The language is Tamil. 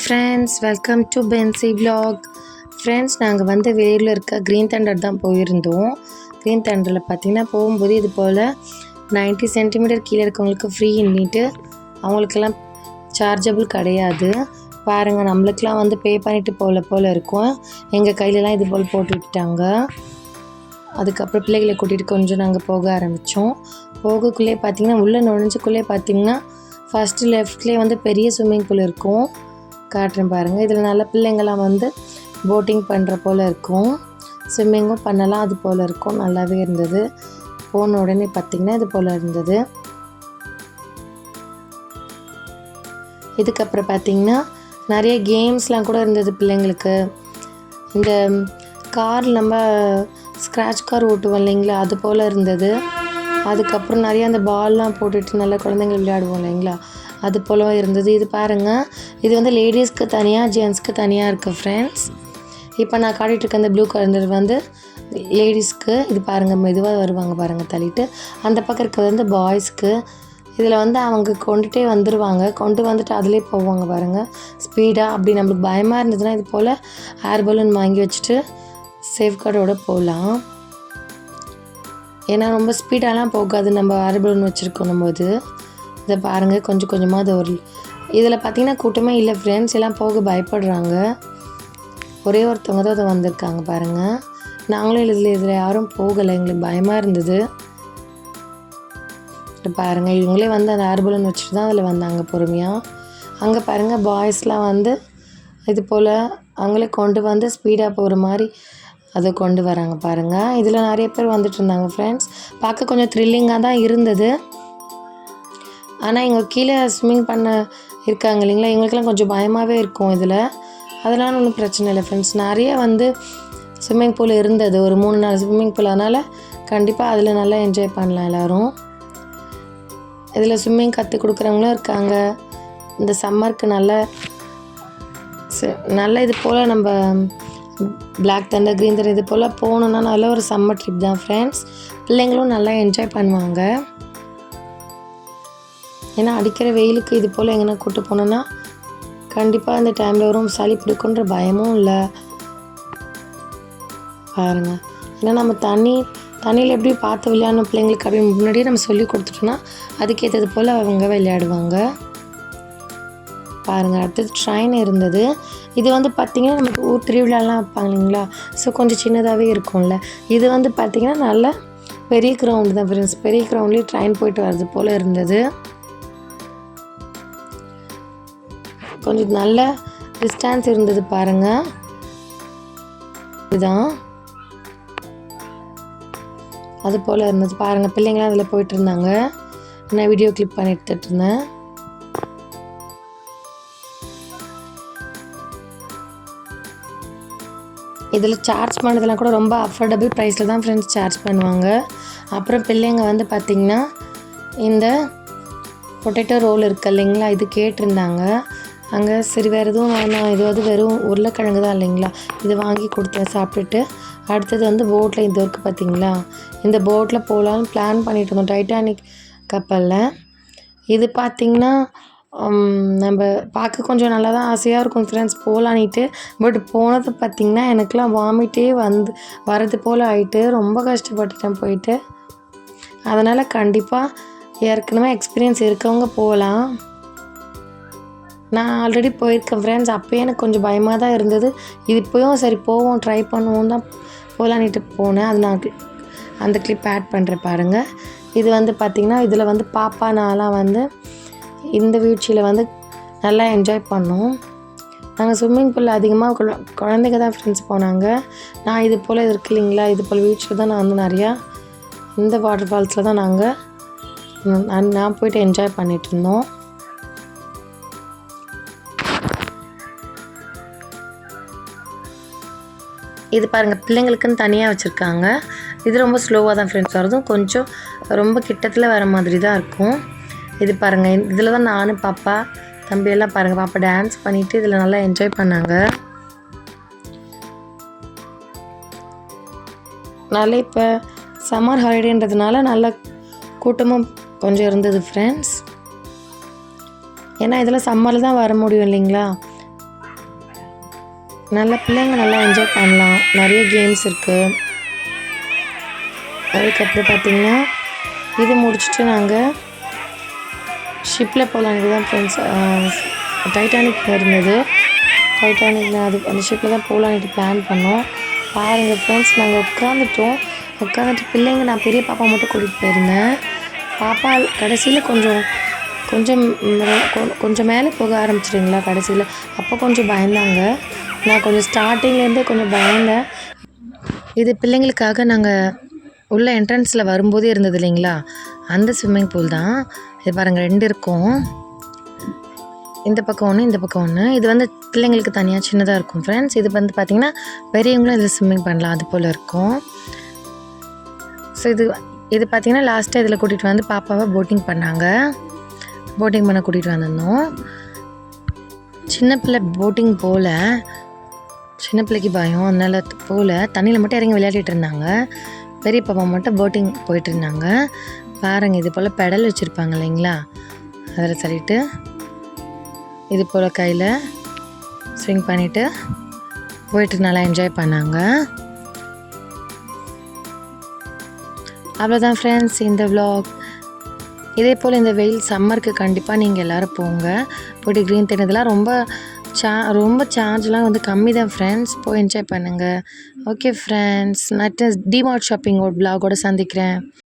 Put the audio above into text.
ஃப்ரெண்ட்ஸ், வெல்கம் டு பென்சி vlog. ஃப்ரெண்ட்ஸ், நாங்கள் வந்து வேரில் இருக்க க்ரீன் தண்டர் தான் போயிருந்தோம். க்ரீன் தண்டரில் பார்த்திங்கன்னா போகும்போது இது போல் 90 சென்டிமீட்டர் கீழே இருக்கவங்களுக்கு ஃப்ரீன்னுட்டு அவங்களுக்கெல்லாம் சார்ஜபிள் கிடையாது. பாருங்கள், நம்மளுக்கெலாம் வந்து பே பண்ணிவிட்டு போல் இருக்கும். எங்கள் கையிலலாம் இது போல் போட்டு விட்டுட்டாங்க. அதுக்கப்புறம் பிள்ளைகளை கூட்டிகிட்டு கொஞ்சம் நாங்கள் போக ஆரம்பித்தோம். போகக்குள்ளே பார்த்திங்கன்னா உள்ளே நுழைஞ்சக்குள்ளே பார்த்திங்கன்னா ஃபஸ்ட்டு லெஃப்ட்லேயே வந்து பெரிய ஸ்விம்மிங் பூல் இருக்கும். காட்டுறேன் பாருங்கள். இதில் நல்ல பிள்ளைங்களாம் வந்து போட்டிங் பண்ணுற போல் இருக்கும். ஸ்விம்மிங்கும் பண்ணலாம், அது போல் இருக்கும். நல்லாவே இருந்தது. போன உடனே பார்த்திங்கன்னா இது போல் இருந்தது. இதுக்கப்புறம் பார்த்திங்கன்னா நிறைய கேம்ஸ்லாம் கூட இருந்தது பிள்ளைங்களுக்கு. இந்த கார் நம்ம ஸ்க்ராட்ச் கார் ஓட்டுவோம் இல்லைங்களா, அது போல் இருந்தது. அதுக்கப்புறம் நிறைய அந்த பால்லாம் போட்டுட்டு நல்லா குழந்தைங்க விளையாடுவோம் இல்லைங்களா, அது போல இருந்தது. இது பாருங்கள், இது வந்து லேடிஸ்க்கு தனியாக ஜென்ஸ்க்கு தனியாக இருக்குது ஃப்ரெண்ட்ஸ். இப்போ நான் காட்டிகிட்ருக்க அந்த ப்ளூ கலர் வந்து லேடிஸ்க்கு. இது பாருங்கள், மெதுவாக வருவாங்க பாருங்கள் தள்ளிட்டு. அந்த பக்கம் இருக்கிறது வந்து பாய்ஸ்க்கு. இதில் வந்து அவங்க கொண்டுகிட்டே வந்துடுவாங்க. கொண்டு வந்துட்டு அதிலே போவாங்க பாருங்கள் ஸ்பீடாக. அப்படி நம்மளுக்கு பயமாக இருந்ததுன்னா இது போல் ஏர் பலூன் வாங்கி வச்சுட்டு சேஃப்கார்டோடு போகலாம். ஏன்னா ரொம்ப ஸ்பீடாலாம் போகாது நம்ம ஏர் பலூன் வச்சுருக்கணும் போது. இதை பாருங்கள், கொஞ்சம் கொஞ்சமாக அது ஒரு இதில் பார்த்திங்கன்னா கூட்டமே இல்லை ஃப்ரெண்ட்ஸ். எல்லாம் போக பயப்படுறாங்க. ஒரே ஒருத்தவங்க தான் அதை வந்திருக்காங்க பாருங்கள். நாங்களும் இதில் யாரும் போகலை, எங்களுக்கு பயமாக இருந்தது. பாருங்கள், இவங்களே வந்து அந்த ஏர் பலூன் வச்சுட்டு தான் அதில் வந்தாங்க பொறுமையாக. அங்கே பாருங்கள், பாய்ஸ்லாம் வந்து இது போல் அவங்களே கொண்டு வந்து ஸ்பீடாக போகிற மாதிரி அதை கொண்டு வராங்க பாருங்கள். இதில் நிறைய பேர் வந்துட்டு இருந்தாங்க ஃப்ரெண்ட்ஸ். பார்க்க கொஞ்சம் த்ரில்லிங்காக தான் இருந்தது. ஆனால் இங்கே கீழே ஸ்விம்மிங் பண்ண இருக்காங்க இல்லைங்களா, எங்களுக்கெல்லாம் கொஞ்சம் பயமாகவே இருக்கும் இதில். அதெல்லாம் ஒன்றும் பிரச்சனை இல்லை ஃப்ரெண்ட்ஸ். நிறைய வந்து ஸ்விம்மிங் பூல் இருந்தது, ஒரு 3-4 ஸ்விம்மிங் பூல். அதனால் கண்டிப்பாக அதில் நல்லா என்ஜாய் பண்ணலாம் எல்லோரும். இதில் ஸ்விம்மிங் கற்றுக் கொடுக்குறவங்களும் இருக்காங்க. இந்த சம்மருக்கு நல்ல இது போல் நம்ம பிளாக் தண்டர், க்ரீன் தண்டர் இது போல் போகணுன்னா நல்ல ஒரு சம்மர் ட்ரிப் தான் ஃப்ரெண்ட்ஸ். பிள்ளைங்களும் நல்லா என்ஜாய் பண்ணுவாங்க. ஏன்னா அடிக்கிற வெயிலுக்கு இது போல் எங்கன்னா கூட்டு போனோன்னா கண்டிப்பாக அந்த டைமில் வரும் சளி பிடிக்குன்ற பயமும் இல்லை பாருங்கள். ஏன்னா நம்ம தண்ணியில் எப்படி பார்த்து விளையாடணும் பிள்ளைங்களுக்கு அப்படின்னு முன்னாடியே நம்ம சொல்லி கொடுத்துட்டோன்னா அதுக்கேற்றது போல் அவங்க விளையாடுவாங்க பாருங்கள். அடுத்தது ட்ரெயின் இருந்தது. இது வந்து பார்த்திங்கன்னா நமக்கு ஊர் திருவிழாலாம் வைப்பாங்க இல்லைங்களா, ஸோ கொஞ்சம் சின்னதாகவே இருக்கும்ல. இது வந்து பார்த்திங்கன்னா நல்ல பெரிய கிரவுண்டு தான் ஃப்ரெண்ட்ஸ். பெரிய கிரவுண்ட்லேயே ட்ரெயின் போயிட்டு வர்றது போல் இருந்தது. கொஞ்சம் நல்ல டிஸ்டன்ஸ் இருந்தது பாருங்கள். இதுதான் அது போல் இருந்தது பாருங்கள். பிள்ளைங்களாம் அதில் போயிட்டு இருந்தாங்க. நான் வீடியோ கிளிப் பண்ணி எடுத்துகிட்டு இருந்தேன். இதில் சார்ஜ் பண்ணதெல்லாம் கூட ரொம்ப அஃபோர்டபுள் ப்ரைஸில் தான் ஃப்ரெண்ட்ஸ் சார்ஜ் பண்ணுவாங்க. அப்புறம் பிள்ளைங்க வந்து பார்த்திங்கன்னா இந்த பொட்டேட்டோ ரோல் இருக்குது இல்லைங்களா, இது கேட்டிருந்தாங்க. அங்கே சரி வேறு எதுவும் வேணாம், இது வந்து வெறும் உருளைக்கிழங்கு தான் இல்லைங்களா, இது வாங்கி கொடுத்தேன் சாப்பிட்டுட்டு. அடுத்தது வந்து போட்டில் இது இருக்குது பார்த்திங்களா, இந்த போட்டில் போகலான்னு பிளான் பண்ணிட்டு இருந்தோம், டைட்டானிக் கப்பலில். இது பார்த்திங்கன்னா நம்ம பார்க்க கொஞ்சம் நல்லா தான் ஆசையாக இருக்கும் ஃப்ரெண்ட்ஸ் போகலான்ட்டு. பட் போனது பார்த்திங்கன்னா எனக்குலாம் வாமிட்டே வரது போல் ஆகிட்டு ரொம்ப கஷ்டப்பட்டுட்டேன் போயிட்டு. அதனால் கண்டிப்பாக ஏற்கனவே எக்ஸ்பீரியன்ஸ் இருக்கவங்க போகலாம். நான் ஆல்ரெடி போயிருக்கேன் ஃப்ரெண்ட்ஸ். அப்போயே எனக்கு கொஞ்சம் பயமாக தான் இருந்தது. இது இப்போயும் சரி போவோம் ட்ரை பண்ணுவோம் தான் போகலான்ட்டு போனேன். அது நான் அந்த கிளிப் ஆட் பண்ணுறேன் பாருங்கள். இது வந்து பார்த்திங்கன்னா இதில் வந்து பாப்பா நான்லாம் வந்து இந்த வீழ்ச்சியில் வந்து நல்லா என்ஜாய் பண்ணோம். நாங்கள் ஸ்விம்மிங் பூலில் அதிகமாக குழந்தைங்க தான் ஃப்ரெண்ட்ஸ் போனாங்க. நான் இது போல் இருக்கு இல்லைங்களா, இது போல் வீழ்ச்சியில் தான் நான் வந்து நிறையா இந்த வாட்டர் ஃபால்ஸில் தான் நான் போய்ட்டு என்ஜாய் பண்ணிகிட்டு இருந்தோம். இது பாருங்கள், பிள்ளைங்களுக்குன்னு தனியாக வச்சுருக்காங்க. இது ரொம்ப ஸ்லோவாக தான் ஃப்ரெண்ட்ஸ் வரதும், கொஞ்சம் ரொம்ப கிட்டத்தில் வர மாதிரி தான் இருக்கும். இது பாருங்கள், இதில் தான் நானும் பாப்பா தம்பியெல்லாம் பாருங்கள், பாப்பா டான்ஸ் பண்ணிவிட்டு இதில் நல்லா என்ஜாய் பண்ணாங்க. நல்லா இப்போ சம்மர் ஹாலிடேன்றதுனால நல்ல கூட்டமும் கொஞ்சம் இருந்தது ஃப்ரெண்ட்ஸ். ஏன்னா இதெல்லாம் சம்மரில் தான் வர முடியும் இல்லைங்களா, நல்லா பிள்ளைங்க நல்லா என்ஜாய் பண்ணலாம். நிறைய கேம்ஸ் இருக்குது. அதுக்கப்புறம் பார்த்திங்கன்னா இது முடிச்சுட்டு நாங்கள் ஷிப்பில் போகலான்னு தான் ஃப்ரெண்ட்ஸ். டைட்டானிக் இருந்தது. டைட்டானிக் அது அந்த ஷிப்பில் தான் போகலான்ட்டு பிளான் பண்ணோம். பாருங்கள் ஃப்ரெண்ட்ஸ், நாங்கள் உட்காந்துட்டு பிள்ளைங்க, நான் பெரிய பாப்பா மட்டும் கூட்டிகிட்டு போயிருந்தேன். பாப்பா கடைசியில் கொஞ்சம் மேலே போக ஆரம்பிச்சிட்டிங்களா கடைசியில், அப்போ கொஞ்சம் பயந்தாங்க. நான் கொஞ்சம் ஸ்டார்டிங்லேருந்தே கொஞ்சம் பயந்தேன். இது பிள்ளைங்களுக்காக நாங்கள் உள்ள என்ட்ரன்ஸில் வரும்போதே இருந்தது இல்லைங்களா, அந்த ஸ்விம்மிங் பூல் தான். இது பாருங்கள் 2 இருக்கும். இந்த பக்கம் ஒன்று, இந்த பக்கம் ஒன்று. இது வந்து பிள்ளைங்களுக்கு தனியாக சின்னதாக இருக்கும் ஃப்ரெண்ட்ஸ். இது வந்து பார்த்திங்கன்னா பெரியவங்களும் இதில் ஸ்விம்மிங் பண்ணலாம், அது போல் இருக்கும். ஸோ இது பார்த்திங்கன்னா லாஸ்ட்டாக இதில் கூட்டிகிட்டு வந்து பாப்பாவை போட்டிங் பண்ண கூட்டிகிட்டு வந்திருந்தோம். சின்ன பிள்ளை போட்டிங் போல், சின்ன பிள்ளைக்கு பயம், அதனால் போல் தண்ணியில் மட்டும் இறங்கி விளையாடிட்டு இருந்தாங்க. பெரிய பாப்பா மட்டும் போட்டிங் போயிட்டு இருந்தாங்க. பாருங்கள், இது போல் பெடல் வச்சுருப்பாங்க இல்லைங்களா, அதில் தள்ளிட்டு இது போல் கையில் ஸ்விங் பண்ணிவிட்டு போயிட்டு நல்லா என்ஜாய் பண்ணாங்க. அவ்வளோதான் ஃப்ரெண்ட்ஸ் இந்த vlog. இதே போல் இந்த வெயில் சம்மருக்கு கண்டிப்பாக நீங்கள் எல்லோரும் போங்க. போய்ட்டு க்ரீன் தேன் இதெல்லாம் ரொம்ப சார்ஜ்லாம் வந்து கம்மி தான் ஃப்ரெண்ட்ஸ். போய் என்ஜாய் பண்ணுங்கள். ஓகே ஃப்ரெண்ட்ஸ், நான் டிமார்ட் ஷாப்பிங் ஒரு vlog-ஓட சந்திக்கிறேன்.